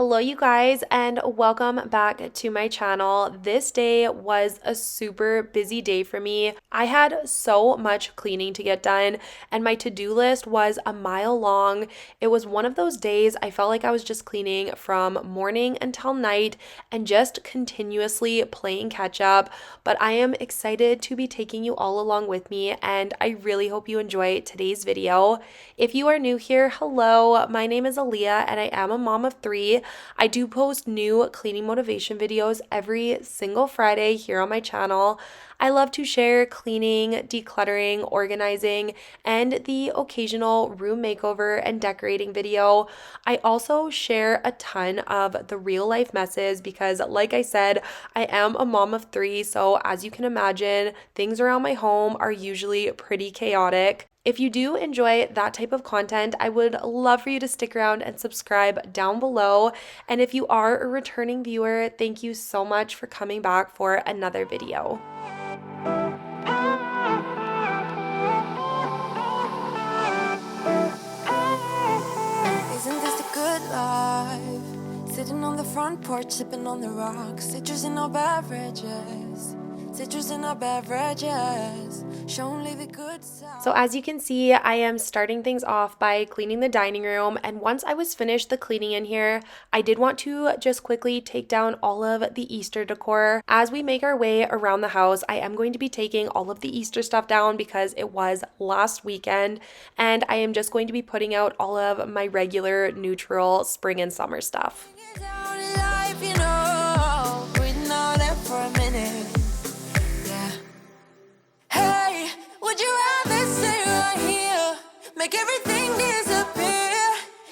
Hello you guys, and welcome back to my channel. This day was a super busy day for me. I had so much cleaning to get done and my to-do list was a mile long. It was one of those days I felt like I was just cleaning from morning until night and just continuously playing catch up, but I am excited to be taking you all along with me and I really hope you enjoy today's video. If you are new here, hello, my name is Aleah and I am a mom of 3. I do post new cleaning motivation videos every single Friday here on my channel. I love to share cleaning, decluttering, organizing, and the occasional room makeover and decorating video. I also share a ton of the real life messes because, like I said, I am a mom of 3, so as you can imagine, things around my home are usually pretty chaotic. If you do enjoy that type of content, I would love for you to stick around and subscribe down below. And if you are a returning viewer, thank you so much for coming back for another video. Isn't this the good life? Sitting on the front porch, sipping on the rocks, citrus in our beverages. Citrus in our beverages, show only the good side. So as you can see, I am starting things off by cleaning the dining room, and once I was finished the cleaning in here, I did want to just quickly take down all of the Easter decor. As we make our way around the house, I am going to be taking all of the Easter stuff down because it was last weekend, and I am just going to be putting out all of my regular neutral spring and summer stuff. Would you rather stay right here? Make everything disappear.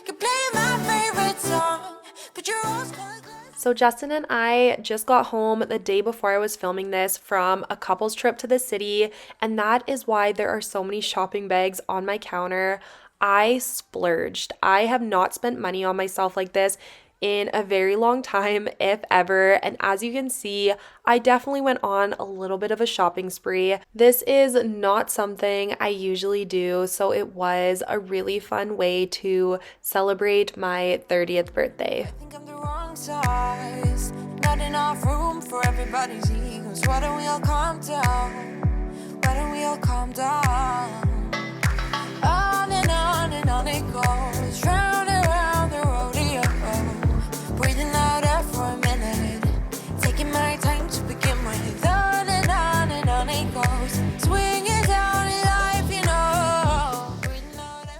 Can play my favorite song, but you're always close. So Justin and I just got home the day before I was filming this from a couple's trip to the city, and that is why there are so many shopping bags on my counter. I splurged. I have not spent money on myself like this in a very long time, if ever, and as you can see, I definitely went on a little bit of a shopping spree. This is not something I usually do, so it was a really fun way to celebrate my 30th birthday. I think I'm the wrong size, not enough room for everybody's egos. Why don't we all calm down? Why don't we all calm down? On and on it goes, round and round the rodeo. Breathing out air for a minute, taking my time to begin with. On and on it goes, swinging down in life, you know.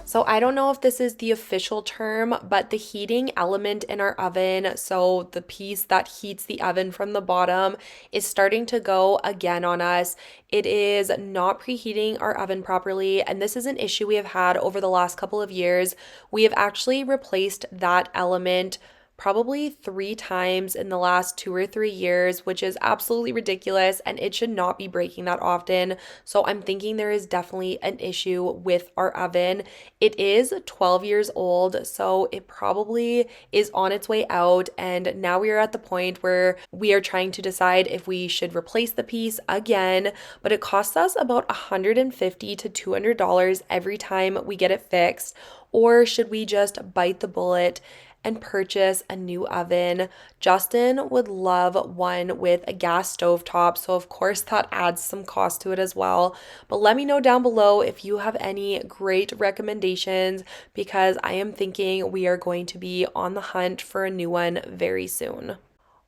So I don't know if this is the official term, but the heating element in our oven, so the piece that heats the oven from the bottom, is starting to go again on us. It is not preheating our oven properly, and this is an issue we have had over the last couple of years. We have actually replaced that element probably 3 times in the last 2 or 3 years, which is absolutely ridiculous and it should not be breaking that often. So I'm thinking there is definitely an issue with our oven. It is 12 years old, so it probably is on its way out, and now we are at the point where we are trying to decide if we should replace the piece again, but it costs us about $150 to $200 every time we get it fixed, or should we just bite the bullet and purchase a new oven? Justin would love one with a gas stove top, so of course that adds some cost to it as well. But let me know down below if you have any great recommendations, because I am thinking we are going to be on the hunt for a new one very soon.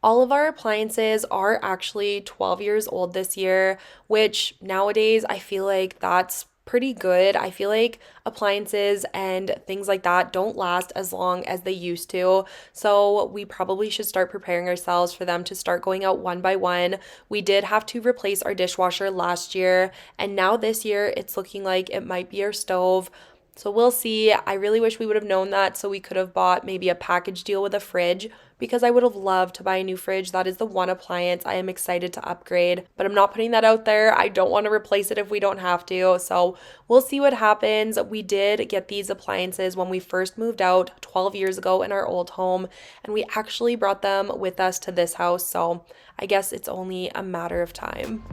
All of our appliances are actually 12 years old this year, which nowadays I feel like that's pretty good. I feel like appliances and things like that don't last as long as they used to, so we probably should start preparing ourselves for them to start going out one by one. We did have to replace our dishwasher last year, and now this year it's looking like it might be our stove. So we'll see. I really wish we would have known that so we could have bought maybe a package deal with a fridge, because I would have loved to buy a new fridge. That is the one appliance I am excited to upgrade, but I'm not putting that out there. I don't want to replace it if we don't have to, so we'll see what happens. We did get these appliances when we first moved out 12 years ago in our old home, and we actually brought them with us to this house, so I guess it's only a matter of time.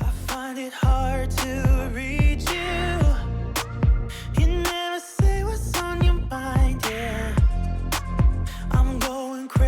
I find it hard to reach you. You never say what's on your mind, yeah. I'm going crazy.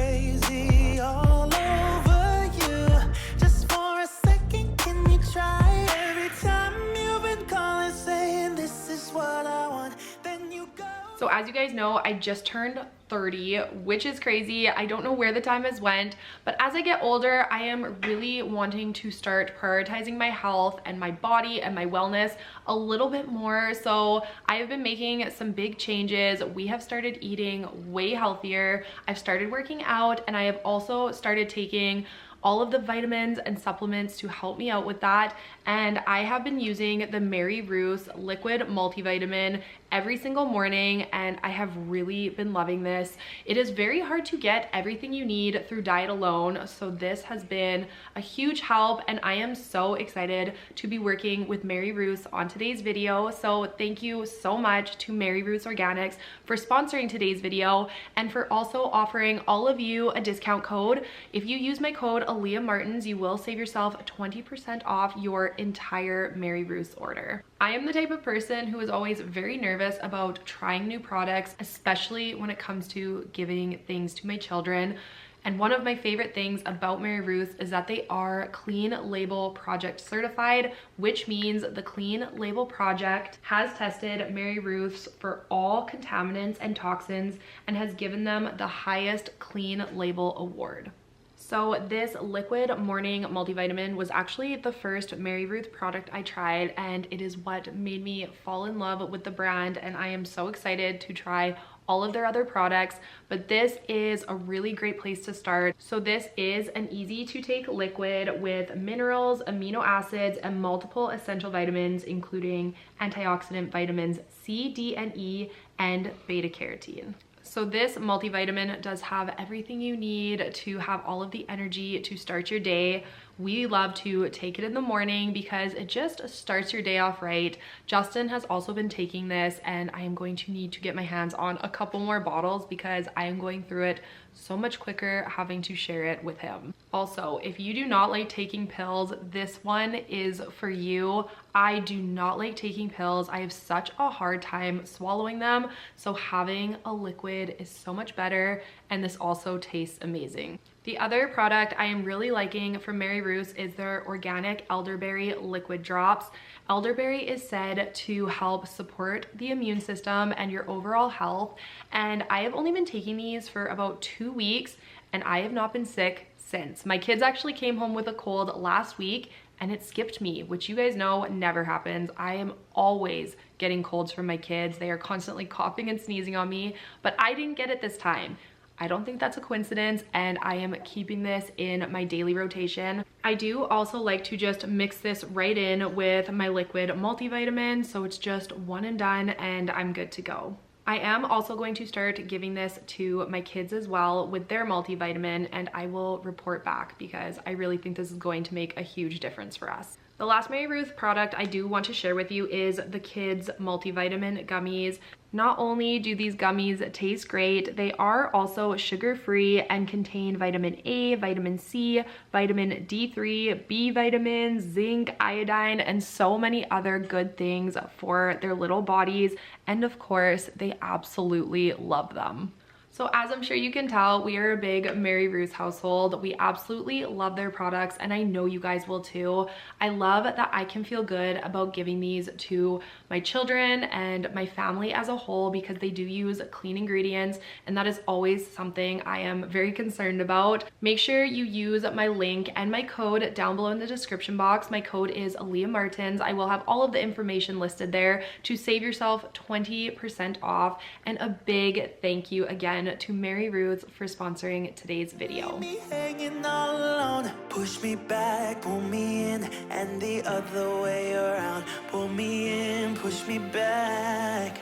So as you guys know, I just turned 30, which is crazy. I don't know where the time has went, but as I get older, I am really wanting to start prioritizing my health and my body and my wellness a little bit more. So I have been making some big changes. We have started eating way healthier. I've started working out, and I have also started taking all of the vitamins and supplements to help me out with that. And I have been using the Mary Ruth's liquid multivitamin every single morning, and I have really been loving this. It is very hard to get everything you need through diet alone, so this has been a huge help, and I am so excited to be working with Mary Ruth's on today's video. So thank you so much to Mary Ruth's Organics for sponsoring today's video and for also offering all of you a discount code. If you use my code Aleah Martins, you will save yourself 20% off your entire Mary Ruth's order. I am the type of person who is always very nervous about trying new products, especially when it comes to giving things to my children. And one of my favorite things about Mary Ruth's is that they are Clean Label Project certified, which means the Clean Label Project has tested Mary Ruth's for all contaminants and toxins and has given them the highest Clean Label award. So this liquid morning multivitamin was actually the first Mary Ruth product I tried, and it is what made me fall in love with the brand, and I am so excited to try all of their other products, but this is a really great place to start. So this is an easy to take liquid with minerals, amino acids, and multiple essential vitamins, including antioxidant vitamins C, D, and E, and beta carotene. So this multivitamin does have everything you need to have all of the energy to start your day. We love to take it in the morning because it just starts your day off right. Justin has also been taking this, and I am going to need to get my hands on a couple more bottles because I am going through it so much quicker having to share it with him. Also, if you do not like taking pills, this one is for you. I do not like taking pills. I have such a hard time swallowing them, so having a liquid is so much better, and this also tastes amazing. The other product I am really liking from Mary Ruth's is their organic elderberry liquid drops. Elderberry is said to help support the immune system and your overall health, and I have only been taking these for about 2 weeks, and I have not been sick since. My kids actually came home with a cold last week, and it skipped me, which you guys know never happens. I am always getting colds from my kids. They are constantly coughing and sneezing on me, but I didn't get it this time. I don't think that's a coincidence, and I am keeping this in my daily rotation. I do also like to just mix this right in with my liquid multivitamin, so it's just one and done, and I'm good to go. I am also going to start giving this to my kids as well with their multivitamin, and I will report back because I really think this is going to make a huge difference for us. The last Mary Ruth product I do want to share with you is the kids multivitamin gummies. Not only do these gummies taste great, they are also sugar-free and contain vitamin A, vitamin C, vitamin D3, B vitamins, zinc, iodine, and so many other good things for their little bodies. And of course, they absolutely love them. So as I'm sure you can tell, we are a big Mary Ruth's household. We absolutely love their products, and I know you guys will too. I love that I can feel good about giving these to my children and my family as a whole because they do use clean ingredients, and that is always something I am very concerned about. Make sure you use my link and my code down below in the description box. My code is Aleah Martins. I will have all of the information listed there to save yourself 20% off, and a big thank you again to Mary Ruth's for sponsoring today's video. Me hanging all alone. Push me back, pull me in, and the other way around. Pull me in, push me back.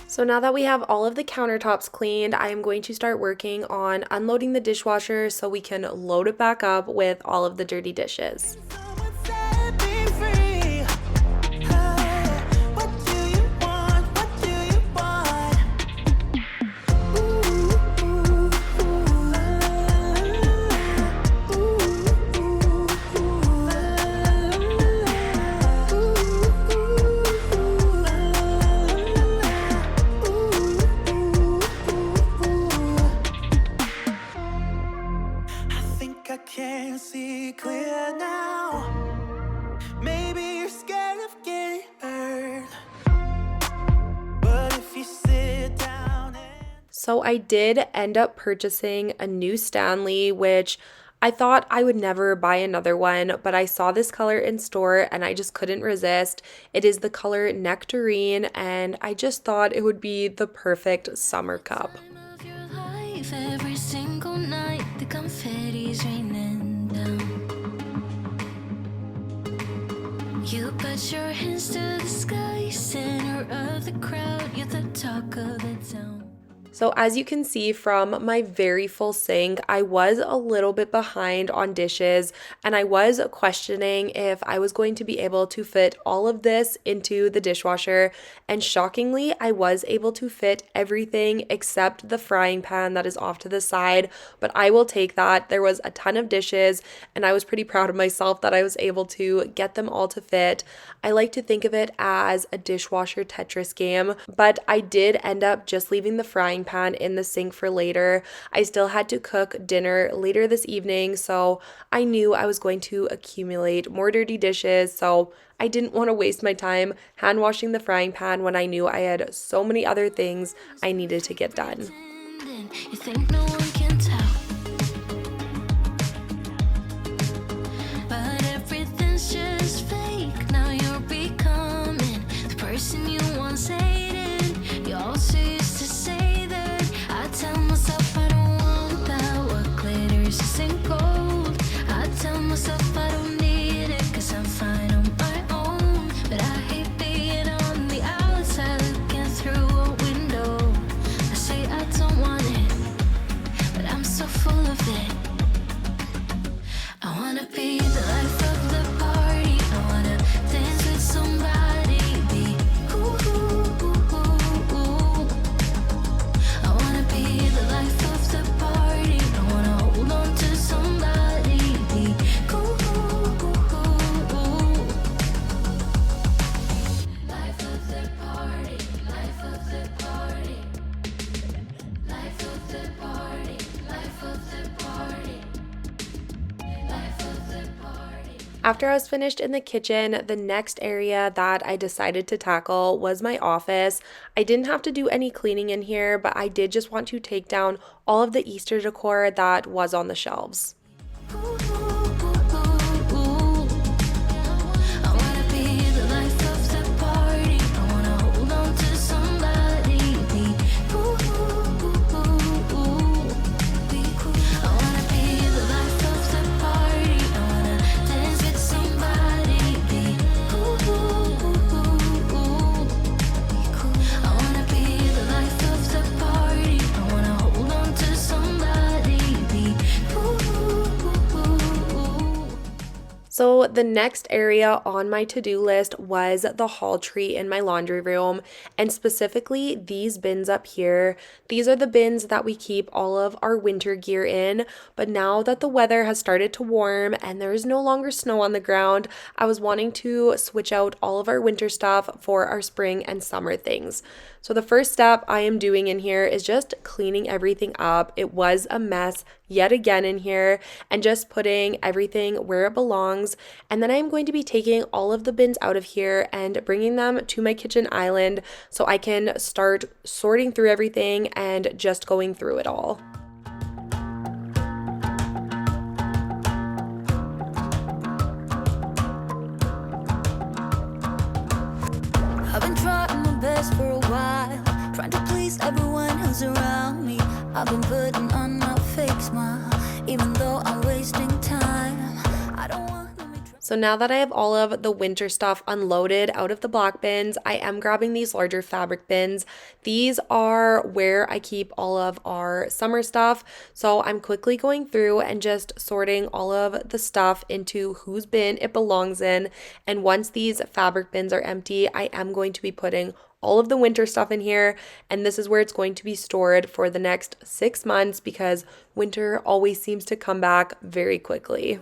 So now that we have all of the countertops cleaned, I am going to start working on unloading the dishwasher so we can load it back up with all of the dirty dishes. Someone set me free. What do you want? What do you want? Ooh, ooh, I think I can see clear now. So I did end up purchasing a new Stanley, which I thought I would never buy another one, but I saw this color in store and I just couldn't resist. It is the color Nectarine, and I just thought it would be the perfect summer cup. Every single night, the confetti's raining down. You put your hands to the sky, center of the crowd, you're the talk of the town. So as you can see from my very full sink, I was a little bit behind on dishes, and I was questioning if I was going to be able to fit all of this into the dishwasher, and shockingly, I was able to fit everything except the frying pan that is off to the side, but I will take that. There was a ton of dishes, and I was pretty proud of myself that I was able to get them all to fit. I like to think of it as a dishwasher Tetris game, but I did end up just leaving the frying pan in the sink for later. I still had to cook dinner later this evening, so I knew I was going to accumulate more dirty dishes, so I didn't want to waste my time hand washing the frying pan when I knew I had so many other things I needed to get done. You think no one can tell, but everything's just fake. Now you're becoming the person you once hated. You also used to say that. I tell myself I don't want that. What glitters isn't gold. I tell myself I don't need it, 'cause I'm fine on my own. But I hate being on the outside looking through a window. I say I don't want it, but I'm so full of it. I wanna be the life of the party. I wanna dance with somebody. Be ooh, ooh, ooh, ooh, ooh. I wanna be the life of the party. I wanna hold on to somebody. Be cool, ooh, ooh, ooh. Life of the party. Life of the party. Life of the party. Life of the party. Life of the party. After I was finished in the kitchen, the next area that I decided to tackle was my office. I didn't have to do any cleaning in here, but I did just want to take down all of the Easter decor that was on the shelves. Ooh, ooh, ooh, ooh. I wanna be the life of the party. I wanna hold on to somebody. Be ooh, ooh, ooh, ooh. Be cool. I wanna be the life of the party. I wanna dance with somebody. Be ooh, ooh, ooh, ooh. Be cool. I wanna be the life of the party. I wanna hold on to somebody. Be ooh, ooh, ooh, ooh. So the next area on my to-do list was the haul tree in my laundry room, and specifically these bins up here. These are the bins that we keep all of our winter gear in, but now that the weather has started to warm and there is no longer snow on the ground, I was wanting to switch out all of our winter stuff for our spring and summer things. So the first step I am doing in here is just cleaning everything up. It was a mess yet again in here, and just putting everything where it belongs. And then I'm going to be taking all of the bins out of here and bringing them to my kitchen island so I can start sorting through everything and just going through it all. I've been trying my best for a while, trying to please everyone who's around me. I've been putting on my fake smile, even though I'm wasting time. I don't want to be So now that I have all of the winter stuff unloaded out of the black bins, I am grabbing these larger fabric bins. These are where I keep all of our summer stuff. So I'm quickly going through and just sorting all of the stuff into whose bin it belongs in. And once these fabric bins are empty, I am going to be putting all of the winter stuff in here, and this is where it's going to be stored for the next 6 months because winter always seems to come back very quickly.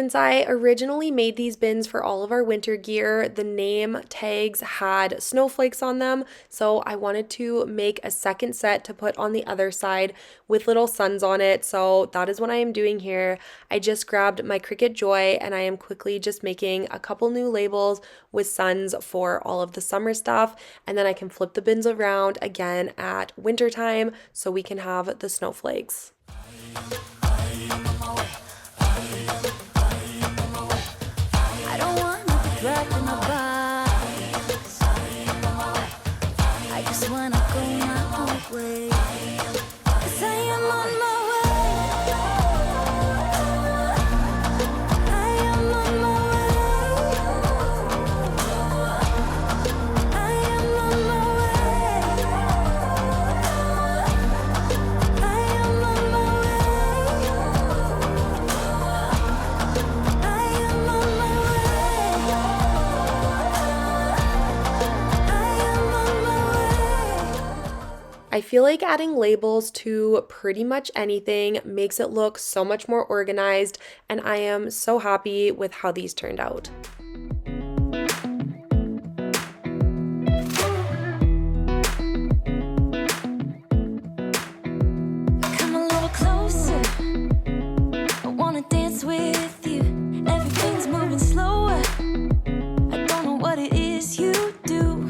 Since I originally made these bins for all of our winter gear, the name tags had snowflakes on them, so I wanted to make a second set to put on the other side with little suns on it, so that is what I am doing here. I just grabbed my Cricut Joy and I am quickly just making a couple new labels with suns for all of the summer stuff, and then I can flip the bins around again at winter time so we can have the snowflakes. I don't wanna be dragged in a box. I just wanna go my own way. 'Cause I am on my way. I am on my way. I am on my way. I am on my way. I am on my way. I am on my way. I feel like adding labels to pretty much anything makes it look so much more organized, and I am so happy with how these turned out. Come a little closer. I wanna dance with you. Everything's moving slower. I don't know what it is you do.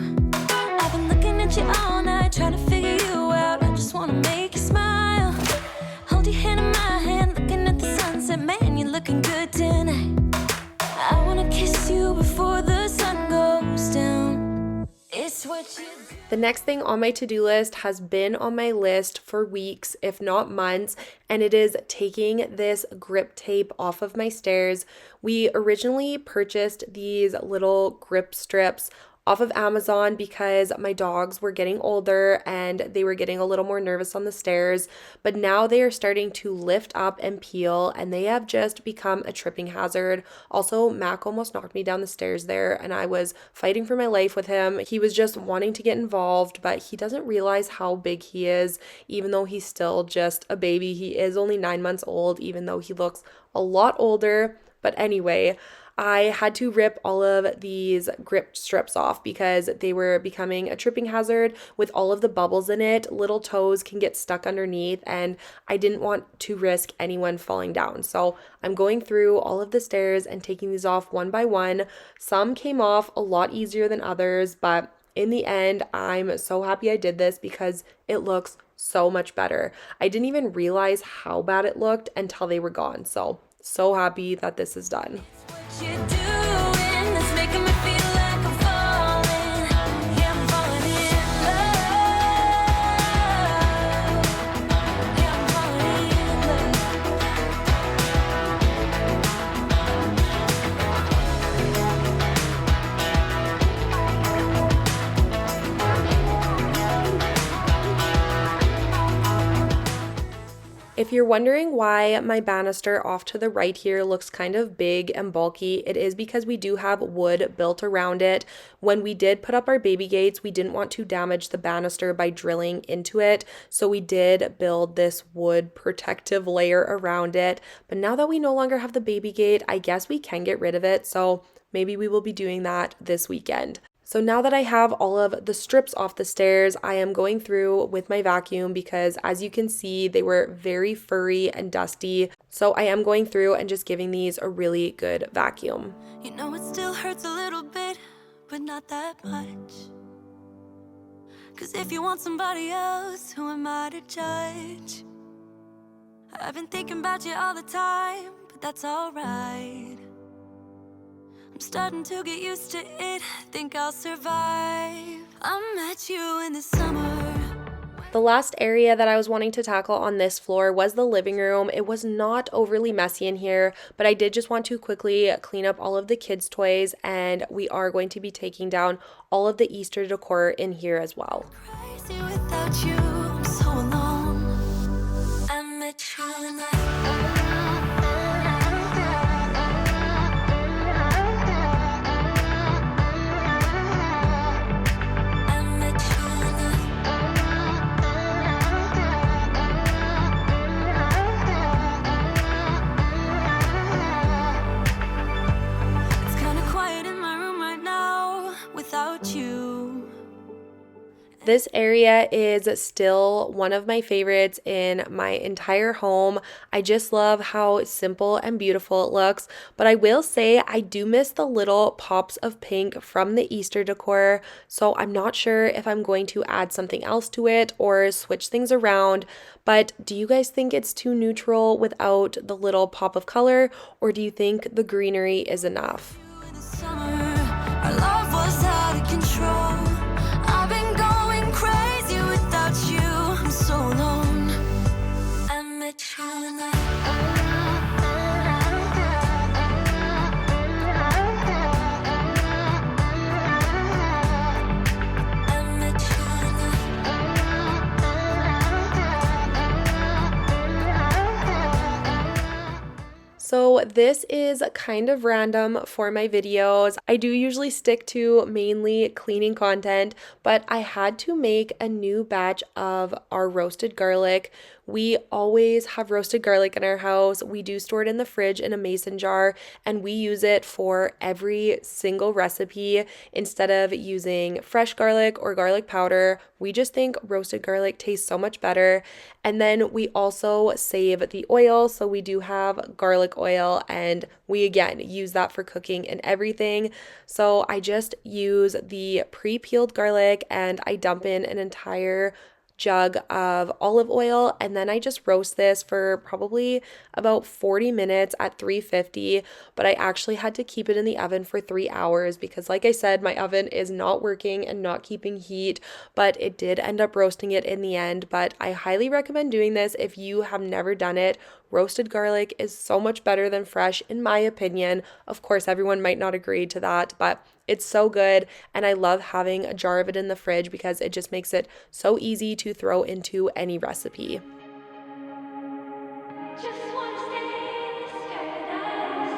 I've been looking at you all night, trying to figure you out. I just wanna make you smile. Hold your hand in my hand, looking at the sunset. Man, you're looking good tonight. I wanna kiss you before the sun goes down. It's what you do. The next thing on my to-do list has been on my list for weeks, if not months, and it is taking this grip tape off of my stairs. We originally purchased these little grip strips off of Amazon because my dogs were getting older and they were getting a little more nervous on the stairs, but now they are starting to lift up and peel and they have just become a tripping hazard. Also, Mac almost knocked me down the stairs there and I was fighting for my life with him. He was just wanting to get involved, but he doesn't realize how big he is, even though he's still just a baby. He is only 9 months old, even though he looks a lot older. But anyway, I had to rip all of these grip strips off because they were becoming a tripping hazard with all of the bubbles in it. Little toes can get stuck underneath and I didn't want to risk anyone falling down. So I'm going through all of the stairs and taking these off one by one. Some came off a lot easier than others, but in the end, I'm so happy I did this because it looks so much better. I didn't even realize how bad it looked until they were gone. So happy that this is done. What you doing that's making me feel like I'm falling. Yeah, I'm falling in love. Yeah, I'm falling in If you're wondering why my banister off to the right here looks kind of big and bulky, it is because we do have wood built around it. When we did put up our baby gates, we didn't want to damage the banister by drilling into it, so we did build this wood protective layer around it. But now that we no longer have the baby gate, I guess we can get rid of it, so maybe we will be doing that this weekend. So now that I have all of the strips off the stairs, I am going through with my vacuum because as you can see, they were very furry and dusty. So I am going through and just giving these a really good vacuum. You know it still hurts a little bit, but not that much. 'Cause if you want somebody else, who am I to judge? I've been thinking about you all the time, but that's alright. I'm starting to get used to it, think I'll survive. I met you in the summer. The last area that I was wanting to tackle on this floor was the living room. It was not overly messy in here, but I did just want to quickly clean up all of the kids' toys, and we are going to be taking down all of the Easter decor in here as well. Crazy without you, I'm so alone. I met you in the This area is still one of my favorites in my entire home. I just love how simple and beautiful it looks, but I will say I do miss the little pops of pink from the Easter decor, so I'm not sure if I'm going to add something else to it or switch things around. But do you guys think it's too neutral without the little pop of color, or do you think the greenery is enough? In the summer, our love was out of control. I've been going crazy without you. I'm so alone. I met you in the I met you in So this is kind of random for my videos. I do usually stick to mainly cleaning content, but I had to make a new batch of our roasted garlic. We always have roasted garlic in our house. We do store it in the fridge in a mason jar, and we use it for every single recipe. Instead of using fresh garlic or garlic powder, we just think roasted garlic tastes so much better. And then we also save the oil, so we do have garlic oil, and we again use that for cooking and everything. So I just use the pre-peeled garlic and I dump in an entire jug of olive oil, and then I just roast this for probably about 40 minutes at 350, but I actually had to keep it in the oven for 3 hours because like I said, my oven is not working and not keeping heat, but it did end up roasting it in the end. But I highly recommend doing this if you have never done it. Roasted garlic is so much better than fresh, in my opinion. Of course, everyone might not agree to that, but it's so good, and I love having a jar of it in the fridge because it just makes it so easy to throw into any recipe. just wanna stay in this paradise.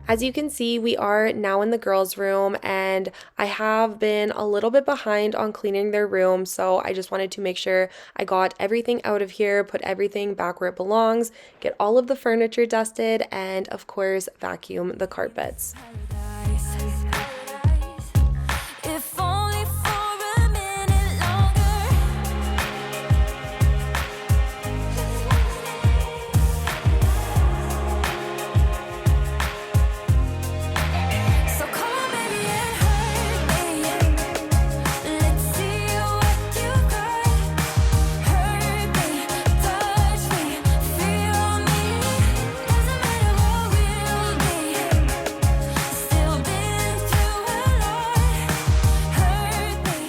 As you can see, we are now in the girls' room, and I have been a little bit behind on cleaning their room, so I just wanted to make sure I got everything out of here, put everything back where it belongs, get all of the furniture dusted, and of course, vacuum the carpets. If only for a minute longer. So come on, baby, and hurt me. Let's see what you got. Hurt me, touch me, feel me. Doesn't matter what we'll be. Still been through a lot. Hurt me.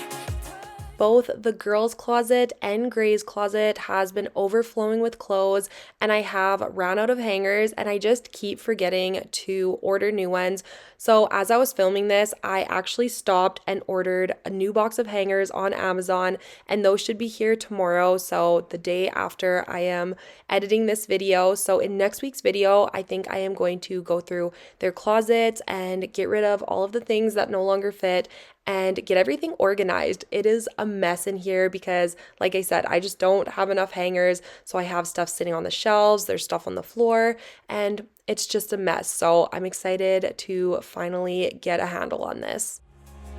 Both the girls' closet and Gray's closet has been overflowing with clothes, and I have ran out of hangers, and I just keep forgetting to order new ones. So as I was filming this, I actually stopped and ordered a new box of hangers on Amazon, and those should be here tomorrow, so the day after I am editing this video. So in next week's video, I think I am going to go through their closets and get rid of all of the things that no longer fit and get everything organized. It is a mess in here because, like I said, I just don't have enough hangers. So I have stuff sitting on the shelves, there's stuff on the floor, and it's just a mess. So I'm excited to finally get a handle on this.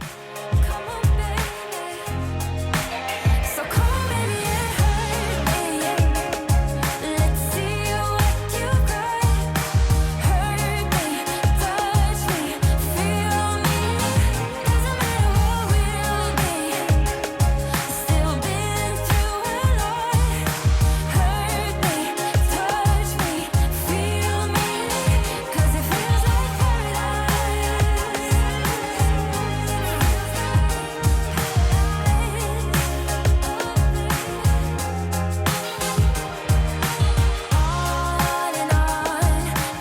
Come on, baby. So come on, baby, and hurt me. Let's see what you got. Hurt me, touch me, feel me. Doesn't matter what we'll be. Still been through a lot. Hurt me, touch me, feel me. 'Cause it feels like on and on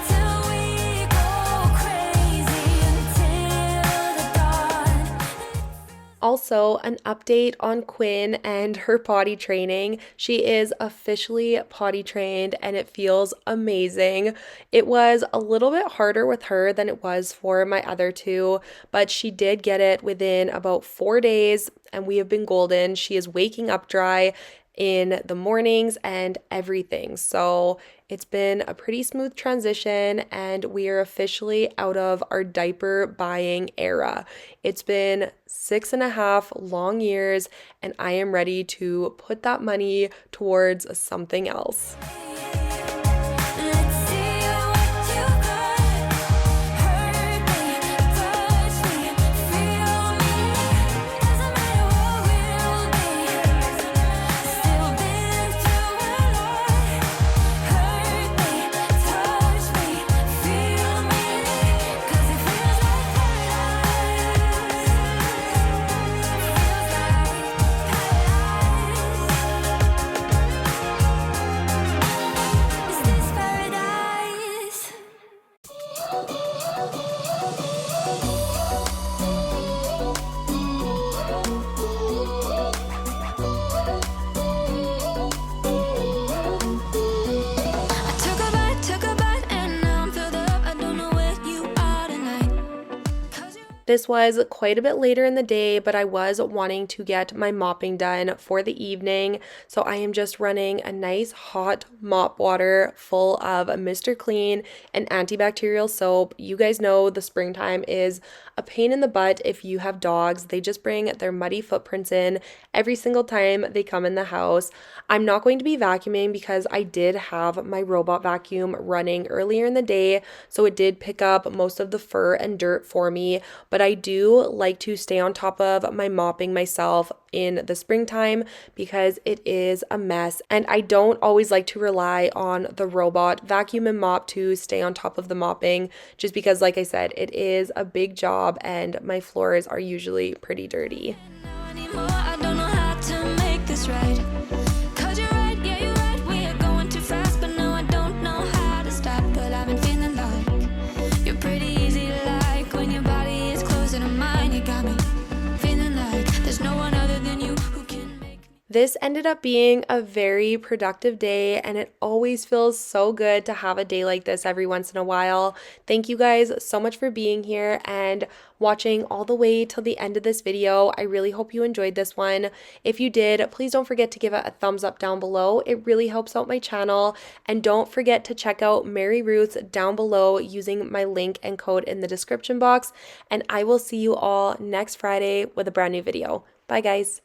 till we go crazy until the dawn. Also, an update on Quinn and her potty training. She is officially potty trained and it feels amazing. It was a little bit harder with her than it was for my other two, but she did get it within about 4 days and we have been golden. She is waking up dry. in the mornings and everything. So it's been a pretty smooth transition, and we are officially out of our diaper buying era. It's been 6.5 long years, and I am ready to put that money towards something else. Let's see what you got. Hurt me, touch me, feel me. Doesn't matter what we'll be. Still been through a lot. Hurt me, touch me, feel me. 'Cause it feels like paradise. Feels like paradise. Is this paradise? I took a bite, and now I'm filled up. I don't know where you are tonight. 'Cause you This was quite a bit later in the day, but I was wanting to get my mopping done for the evening. So I am just running a nice hot mop water full of Mr. Clean and antibacterial soap. You guys know the springtime is a pain in the butt if you have dogs. They just bring their muddy footprints in every single time they come in the house. I'm not going to be vacuuming because I did have my robot vacuum running earlier in the day, so it did pick up most of the fur and dirt for me. But I do like to stay on top of my mopping myself in the springtime because it is a mess, and I don't always like to rely on the robot vacuum and mop to stay on top of the mopping, just because, like I said, it is a big job and my floors are usually pretty dirty. know anymore. I don't know how to make this right. 'Cause you're right, yeah, you're right. We are going too fast, but no, I don't know how to stop. But I've been feeling like you're pretty easy to like when your body is closer to mine. You got me feeling like there's no one other than you who can make me. This ended up being a very productive day, and it always feels so good to have a day like this every once in a while. Thank you guys so much for being here and watching all the way till the end of this video. I really hope you enjoyed this one. If you did, please don't forget to give it a thumbs up down below. It really helps out my channel. And don't forget to check out Mary Ruth's down below using my link and code in the description box. And I will see you all next Friday with a brand new video. Bye, guys.